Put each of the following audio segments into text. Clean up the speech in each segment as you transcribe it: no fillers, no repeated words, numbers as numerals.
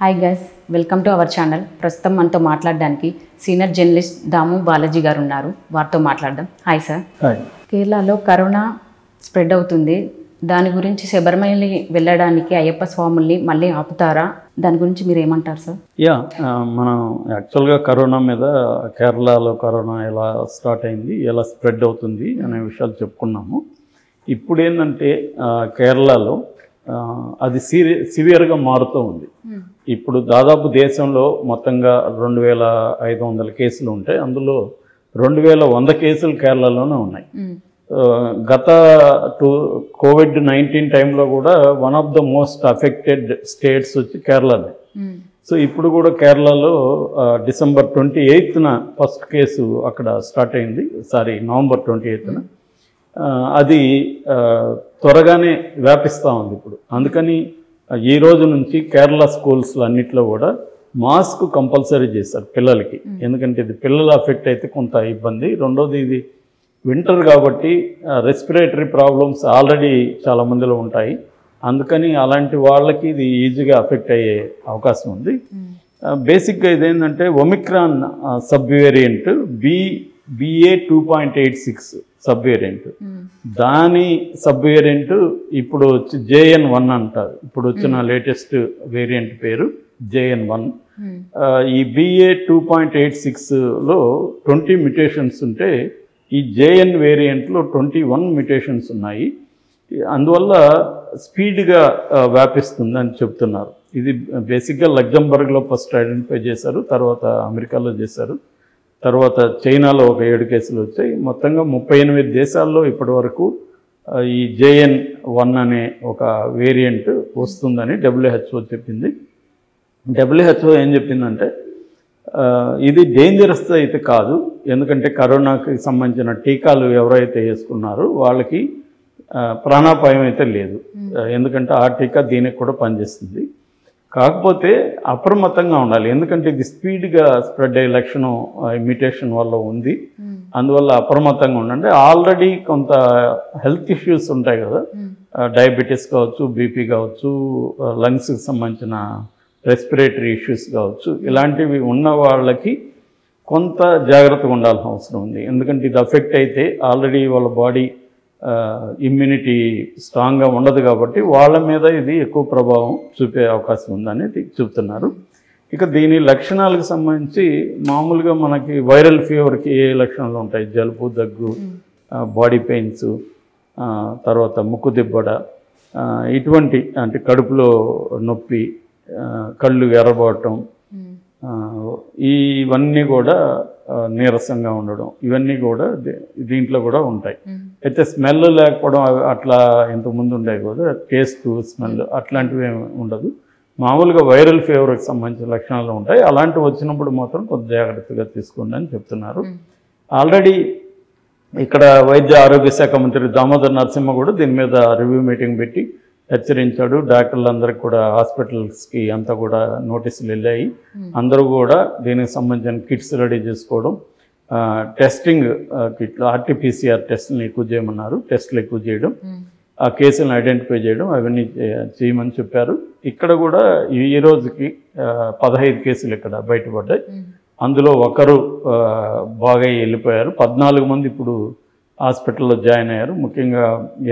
Hi guys, welcome to our channel. ప్రస్తుతం మనతో మాట్లాడడానికి సీనియర్ జర్నలిస్ట్ దాము బాలాజీ గారు ఉన్నారు. వారితో మాట్లాడదాం. Hi sir. హాయ్. కేరళలో కరోనా స్ప్రెడ్ అవుతుంది. దాని గురించి శబరిమల వెళ్ళడానికి అయ్యప్ప స్వాముల్ని మళ్ళీ ఆపుతారా? దాని గురించి మీరు ఏమంటారు సార్? మనం యాక్చువల్గా కరోనా మీద కేరళలో కరోనా ఎలా స్టార్ట్ అయింది, ఎలా స్ప్రెడ్ అవుతుంది అనే విషయాలు చెప్పుకున్నాము. ఇప్పుడు ఏంటంటే కేరళలో అది సివియర్గా మారుతూ ఉంది. ఇప్పుడు దాదాపు దేశంలో మొత్తంగా 2500 కేసులు ఉంటాయి. అందులో 2100 కేసులు కేరళలోనే ఉన్నాయి. గత కోవిడ్-19 టైంలో కూడా one of the most affected states వచ్చి కేరళనే. సో ఇప్పుడు కూడా కేరళలో డిసెంబర్ 28న ఫస్ట్ కేసు అక్కడ స్టార్ట్ అయింది. నవంబర్ 28న అది త్వరగానే వ్యాపిస్తూ ఉంది ఇప్పుడు. అందుకని ఈ రోజు నుంచి కేరళ స్కూల్స్లో అన్నింటిలో కూడా మాస్క్ కంపల్సరీ చేశారు పిల్లలకి. ఎందుకంటే ఇది పిల్లలు అఫెక్ట్ అయితే కొంత ఇబ్బంది. రెండోది ఇది వింటర్ కాబట్టి రెస్పిరేటరీ ప్రాబ్లమ్స్ ఆల్రెడీ చాలామందిలో ఉంటాయి. అందుకని అలాంటి వాళ్ళకి ఇది ఈజీగా అఫెక్ట్ అయ్యే అవకాశం ఉంది. బేసిక్గా ఇదేంటంటే Omicron sub variant BA 2.86 sub variant, దాని సబ్ వేరియంట్ ఇప్పుడు వచ్చి JN1 అంటారు. ఇప్పుడు వచ్చిన లేటెస్ట్ వేరియంట్ పేరు JN1. ఈ BA 2.86లో 20 మ్యుటేషన్స్ ఉంటే ఈ JN వేరియంట్లో 21 మ్యుటేషన్స్ ఉన్నాయి. అందువల్ల స్పీడ్గా వ్యాపిస్తుంది అని చెప్తున్నారు. ఇది బేసిక్గా లగ్జంబర్గ్లో ఫస్ట్ ఐడెంటిఫై చేశారు, తర్వాత అమెరికాలో చేశారు, తర్వాత చైనాలో ఒక 7 కేసులు వచ్చాయి. మొత్తంగా 38 దేశాల్లో ఇప్పటి వరకు ఈ JN1 అనే ఒక వేరియంట్ వస్తుందని WHO చెప్పింది. WHO ఏం చెప్పిందంటే ఇది డేంజరస్ అయితే కాదు, ఎందుకంటే కరోనాకి సంబంధించిన టీకాలు ఎవరైతే వేసుకున్నారో వాళ్ళకి ప్రాణాపాయం అయితే లేదు. ఎందుకంటే ఆ టీకా దీనికి కూడా పనిచేస్తుంది. కాకపోతే అప్రమత్తంగా ఉండాలి, ఎందుకంటే ఇది స్పీడ్గా స్ప్రెడ్ అయ్యే లక్షణం మ్యుటేషన్ వల్ల ఉంది. అందువల్ల అప్రమత్తంగా ఉండండి. ఆల్రెడీ కొంత హెల్త్ ఇష్యూస్ ఉంటాయి కదా, డయాబెటీస్ కావచ్చు, బీపీ కావచ్చు, లంగ్స్కి సంబంధించిన రెస్పిరేటరీ ఇష్యూస్ కావచ్చు, ఇలాంటివి ఉన్న వాళ్ళకి కొంత జాగ్రత్తగా ఉండాల్సిన అవసరం ఉంది. ఎందుకంటే ఇది అఫెక్ట్ అయితే ఆల్రెడీ వాళ్ళ బాడీ ఇమ్యూనిటీ స్ట్రాంగ్గా ఉండదు కాబట్టి వాళ్ళ మీద ఇది ఎక్కువ ప్రభావం చూపే అవకాశం ఉందని చెప్తున్నారు. ఇక దీని లక్షణాలకు సంబంధించి మామూలుగా మనకి వైరల్ ఫీవర్కి ఏ లక్షణాలు ఉంటాయి? జలుబు, దగ్గు, బాడీ పెయిన్స్, తర్వాత ముక్కు దిబ్బడ, ఇటువంటి అంటే కడుపులో నొప్పి, కళ్ళు ఎర్రబడటం, ఇవన్నీ కూడా నీరసంగా ఉండడం, ఇవన్నీ కూడా దీంట్లో కూడా ఉంటాయి. అయితే స్మెల్ లేకపోవడం అట్లా ఇంతకుముందు ఉండేవి కదా, టేస్ట్, స్మెల్ అట్లాంటివి ఏమి ఉండదు. మామూలుగా వైరల్ ఫీవర్కి సంబంధించిన లక్షణాలు ఉంటాయి. అలాంటివి వచ్చినప్పుడు మాత్రం కొంత జాగ్రత్తగా తీసుకోండి అని చెప్తున్నారు. ఆల్రెడీ ఇక్కడ వైద్య ఆరోగ్య శాఖ మంత్రి దామోదర్ నరసింహ కూడా దీని మీద రివ్యూ మీటింగ్ పెట్టి హెచ్చరించాడు. డాక్టర్లందరికీ కూడా హాస్పిటల్స్కి అంతా కూడా నోటీసులు వెళ్ళాయి. అందరూ కూడా దీనికి సంబంధించిన కిట్స్ రెడీ చేసుకోవడం, టెస్టింగ్ కిట్లు, RT-PCR టెస్టులను ఎక్కువ చేయమన్నారు. టెస్టులు ఎక్కువ చేయడం, ఆ కేసులను ఐడెంటిఫై చేయడం, అవన్నీ చేయమని చెప్పారు. ఇక్కడ కూడా ఈ రోజుకి 15 కేసులు ఇక్కడ బయటపడ్డాయి. అందులో ఒకరు బాగా వెళ్ళిపోయారు. 14 మంది ఇప్పుడు హాస్పిటల్లో జాయిన్ అయ్యారు. ముఖ్యంగా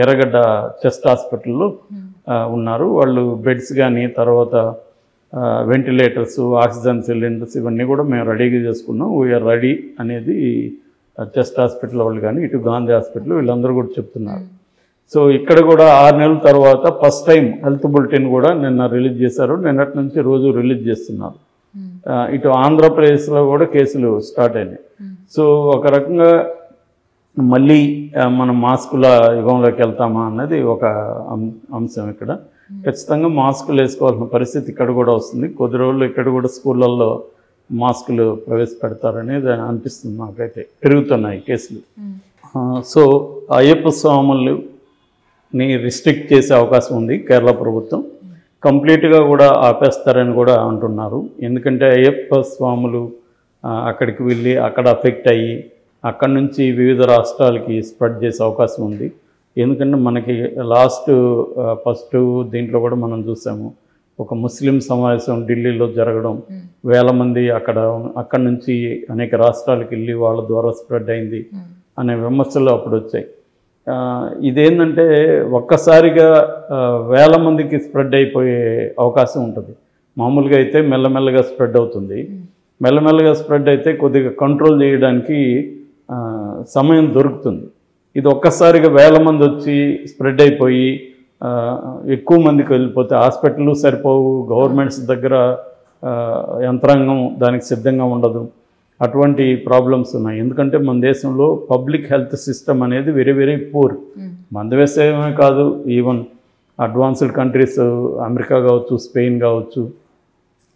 ఎర్రగడ్డ చెస్ట్ హాస్పిటల్లో ఉన్నారు. వాళ్ళు బెడ్స్ కానీ, తర్వాత వెంటిలేటర్స్, ఆక్సిజన్ సిలిండర్స్ ఇవన్నీ కూడా మేము రెడీగా చేసుకున్నాం. వీఆర్ రెడీ అనేది చెస్ట్ హాస్పిటల్ వాళ్ళు కానీ, ఇటు గాంధీ హాస్పిటల్ వీళ్ళందరూ కూడా చెప్తున్నారు. సో ఇక్కడ కూడా 6 నెలల తర్వాత ఫస్ట్ టైం హెల్త్ బులెటిన్ కూడా నిన్న రిలీజ్ చేశారు. నిన్నటి నుంచి రోజు రిలీజ్ చేస్తున్నారు. ఇటు ఆంధ్రప్రదేశ్లో కూడా కేసులు స్టార్ట్ అయినాయి. సో ఒక రకంగా మళ్ళీ మనం మాస్కుల యుగంలోకి వెళ్తామా అన్నది ఒక అంశం. ఇక్కడ ఖచ్చితంగా మాస్కులు వేసుకోవాల్సిన పరిస్థితి ఇక్కడ కూడా వస్తుంది. కొద్ది రోజులు ఇక్కడ కూడా స్కూళ్ళల్లో మాస్కులు ప్రవేశపెడతారనేది అనిపిస్తుంది నాకైతే. పెరుగుతున్నాయి కేసులు. సో అయ్యప్ప స్వాములని రిస్ట్రిక్ట్ చేసే అవకాశం ఉంది కేరళ ప్రభుత్వం. కంప్లీట్గా కూడా ఆపేస్తారని కూడా అంటున్నారు. ఎందుకంటే అయ్యప్ప స్వాములు అక్కడికి వెళ్ళి అక్కడ అఫెక్ట్ అయ్యి అక్కడి నుంచి వివిధ రాష్ట్రాలకి స్ప్రెడ్ చేసే అవకాశం ఉంది. ఎందుకంటే మనకి ఫస్ట్ దీంట్లో కూడా మనం చూసాము, ఒక ముస్లిం సమావేశం ఢిల్లీలో జరగడం, వేల మంది అక్కడ నుంచి అనేక రాష్ట్రాలకు వెళ్ళి వాళ్ళ ద్వారా స్ప్రెడ్ అయింది అనే విమర్శలు అప్పుడు వచ్చాయి. ఇదేంటంటే ఒక్కసారిగా వేల మందికి స్ప్రెడ్ అయిపోయే అవకాశం ఉంటుంది. మామూలుగా అయితే మెల్లమెల్లగా స్ప్రెడ్ అవుతుంది. మెల్లమెల్లగా స్ప్రెడ్ అయితే కొద్దిగా కంట్రోల్ చేయడానికి సమయం దొరుకుతుంది. ఇది ఒక్కసారిగా వేల మంది వచ్చి స్ప్రెడ్ అయిపోయి ఎక్కువ మందికి వెళ్ళిపోతే హాస్పిటల్ సరిపోవు, గవర్నమెంట్స్ దగ్గర యంత్రాంగం దానికి సిద్ధంగా ఉండదు. అటువంటి ప్రాబ్లమ్స్ ఉన్నాయి. ఎందుకంటే మన దేశంలో పబ్లిక్ హెల్త్ సిస్టమ్ అనేది వెరీ వెరీ పూర్. మన దేశమే కాదు, ఈవెన్ అడ్వాన్స్డ్ కంట్రీస్ అమెరికా కావచ్చు, స్పెయిన్ కావచ్చు,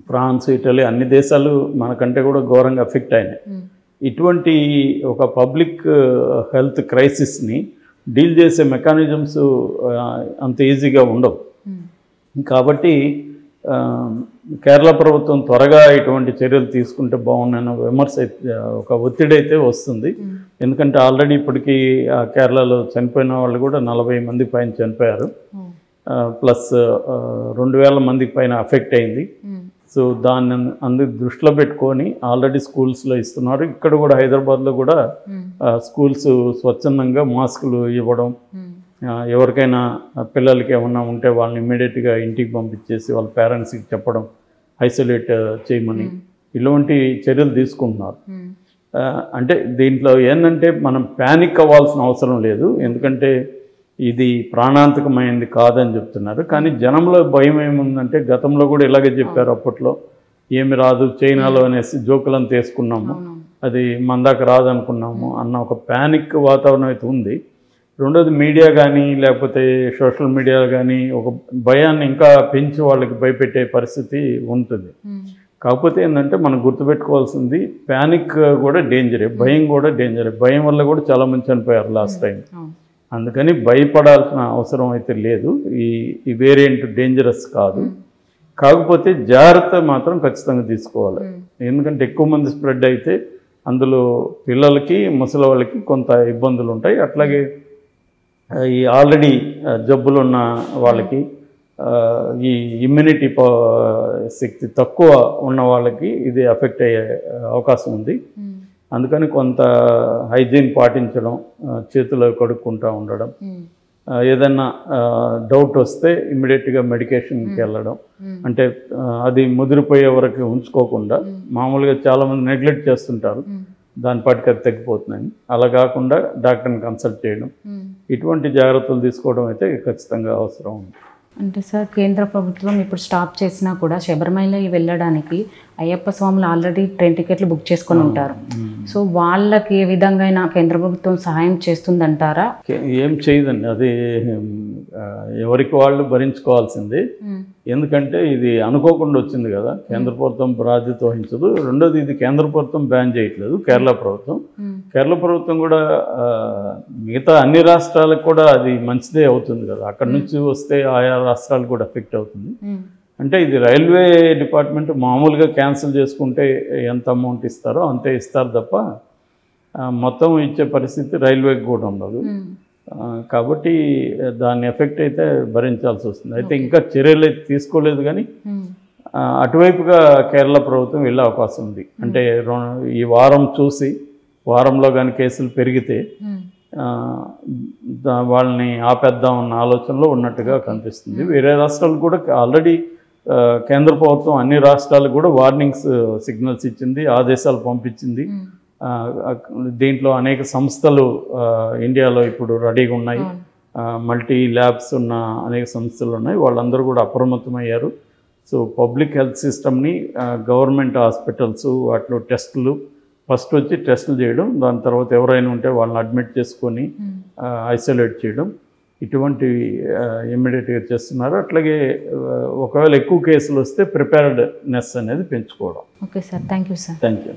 ఫ్రాన్స్, ఇటలీ అన్ని దేశాలు మనకంటే కూడా ఘోరంగా ఎఫెక్ట్ అయినాయి. ఇటువంటి ఒక పబ్లిక్ హెల్త్ క్రైసిస్ని డీల్ చేసే మెకానిజమ్స్ అంత ఈజీగా ఉండవు. కాబట్టి కేరళ ప్రభుత్వం త్వరగా ఇటువంటి చర్యలు తీసుకుంటే బాగుందన్న విమర్శ ఒక ఒత్తిడి అయితే వస్తుంది. ఎందుకంటే ఆల్రెడీ ఇప్పటికీ కేరళలో చనిపోయిన వాళ్ళు కూడా 40 మంది పైన చనిపోయారు, ప్లస్ 2000 మందికి పైన అఫెక్ట్ అయింది. సో దాన్ని అందుకు దృష్టిలో పెట్టుకొని ఆల్రెడీ స్కూల్స్లో ఇస్తున్నారు. ఇక్కడ కూడా హైదరాబాద్లో కూడా స్కూల్స్ స్వచ్ఛందంగా మాస్కులు ఇవ్వడం, ఎవరికైనా పిల్లలకి ఏమన్నా ఉంటే వాళ్ళని ఇమ్మీడియట్గా ఇంటికి పంపించేసి వాళ్ళ పేరెంట్స్కి చెప్పడం, ఐసోలేట్ చేయమని ఇలాంటి చర్యలు తీసుకుంటున్నారు. అంటే దీంట్లో ఏంటంటే మనం ప్యానిక్ అవ్వాల్సిన అవసరం లేదు, ఎందుకంటే ఇది ప్రాణాంతకమైనది కాదని చెప్తున్నారు. కానీ జనంలో భయం ఏముందంటే గతంలో కూడా ఇలాగే చెప్పారు, అప్పట్లో ఏమి రాదు చైనాలో అనేసి జోకులను తీసుకున్నాము, అది మన దాకా రాదనుకున్నాము అన్న ఒక ప్యానిక్ వాతావరణం అయితే ఉంది. రెండోది మీడియా కానీ లేకపోతే సోషల్ మీడియా కానీ ఒక భయాన్ని ఇంకా పెంచి వాళ్ళకి భయపెట్టే పరిస్థితి ఉంటుంది. కాకపోతే ఏంటంటే మనం గుర్తుపెట్టుకోవాల్సింది ప్యానిక్ కూడా డేంజరే, భయం కూడా డేంజరే. భయం వల్ల కూడా చాలామంది చనిపోయారు లాస్ట్ టైం. అందుకని భయపడాల్సిన అవసరం అయితే లేదు. ఈ వేరియంట్ డేంజరస్ కాదు. కాకపోతే జాగ్రత్త మాత్రం ఖచ్చితంగా తీసుకోవాలి. ఎందుకంటే ఎక్కువ మంది స్ప్రెడ్ అయితే అందులో పిల్లలకి, ముసలి వాళ్ళకి కొంత ఇబ్బందులు ఉంటాయి. అట్లాగే ఈ ఆల్రెడీ జబ్బులు ఉన్న వాళ్ళకి, ఈ ఇమ్యూనిటీ శక్తి తక్కువ ఉన్న వాళ్ళకి ఇది ఎఫెక్ట్ అయ్యే అవకాశం ఉంది. అందుకని కొంత హైజీన్ పాటించడం, చేతులు కడుక్కుంటూ ఉండడం, ఏదన్నా డౌట్ వస్తే ఇమ్మీడియట్గా మెడికేషన్కి వెళ్ళడం. అంటే అది ముదిరిపోయే వరకు ఉంచుకోకుండా, మామూలుగా చాలామంది నెగ్లెక్ట్ చేస్తుంటారు, దాని పాటికి అది తగ్గిపోతుందని. అలా కాకుండా డాక్టర్ని కన్సల్ట్ చేయడం, ఇటువంటి జాగ్రత్తలు తీసుకోవడం అయితే ఖచ్చితంగా అవసరం ఉంది. అంటే సార్, కేంద్ర ప్రభుత్వం ఇప్పుడు స్టాప్ చేసినా కూడా శబరిమల వెళ్ళడానికి అయ్యప్ప స్వాములు ఆల్రెడీ ట్రైన్ టికెట్లు బుక్ చేసుకొని ఉంటారు. సో వాళ్ళకి ఏ విధంగా కేంద్ర ప్రభుత్వం సహాయం చేస్తుందంటారా? ఏం చేయదండి, అది ఎవరికి వాళ్ళు భరించుకోవాల్సింది. ఎందుకంటే ఇది అనుకోకుండా వచ్చింది కదా, కేంద్ర ప్రభుత్వం బాధ్యత వహించదు. రెండోది ఇది కేంద్ర ప్రభుత్వం బ్యాన్ చేయట్లేదు, కేరళ ప్రభుత్వం. కేరళ ప్రభుత్వం కూడా మిగతా అన్ని రాష్ట్రాలకు కూడా అది మంచిదే అవుతుంది కదా, అక్కడ నుంచి వస్తే ఆయా రాష్ట్రాలకు కూడా ఎఫెక్ట్ అవుతుంది. అంటే ఇది రైల్వే డిపార్ట్మెంట్ మామూలుగా క్యాన్సిల్ చేసుకుంటే ఎంత అమౌంట్ ఇస్తారో అంతే ఇస్తారు తప్ప మొత్తం ఇచ్చే పరిస్థితి రైల్వేకి కూడా ఉండదు. కాబట్టి దాని ఎఫెక్ట్ అయితే భరించాల్సి వస్తుంది. అయితే ఇంకా చర్యలు అయితే తీసుకోలేదు, కానీ అటువైపుగా కేరళ ప్రభుత్వం వెళ్ళే అవకాశం ఉంది. అంటే ఈ వారం చూసి వారంలో కానీ కేసులు పెరిగితే వాళ్ళని ఆపేద్దాం అన్న ఆలోచనలో ఉన్నట్టుగా కనిపిస్తుంది. వేరే రాష్ట్రాలు కూడా ఆల్రెడీ కేంద్ర ప్రభుత్వం అన్ని రాష్ట్రాలకు కూడా వార్నింగ్స్ సిగ్నల్స్ ఇచ్చింది, ఆదేశాలు పంపించింది. దీంట్లో అనేక సంస్థలు ఇండియాలో ఇప్పుడు రెడీగా ఉన్నాయి, మల్టీ ల్యాబ్స్ ఉన్న అనేక సంస్థలు ఉన్నాయి, వాళ్ళందరూ కూడా అప్రమత్తమయ్యారు. సో పబ్లిక్ హెల్త్ సిస్టమ్ని గవర్నమెంట్ హాస్పిటల్స్ వాటిలో టెస్టులు ఫస్ట్ వచ్చి టెస్టులు చేయడం, దాని తర్వాత ఎవరైనా ఉంటే వాళ్ళని అడ్మిట్ చేసుకొని ఐసోలేట్ చేయడం, ఇటువంటివి ఇమ్మీడియట్గా చేస్తున్నారు. అట్లాగే ఒకవేళ ఎక్కువ కేసులు వస్తే ప్రిపేర్డ్నెస్ అనేది పెంచుకోవడం. Okay sir, thank you sir. Thank you.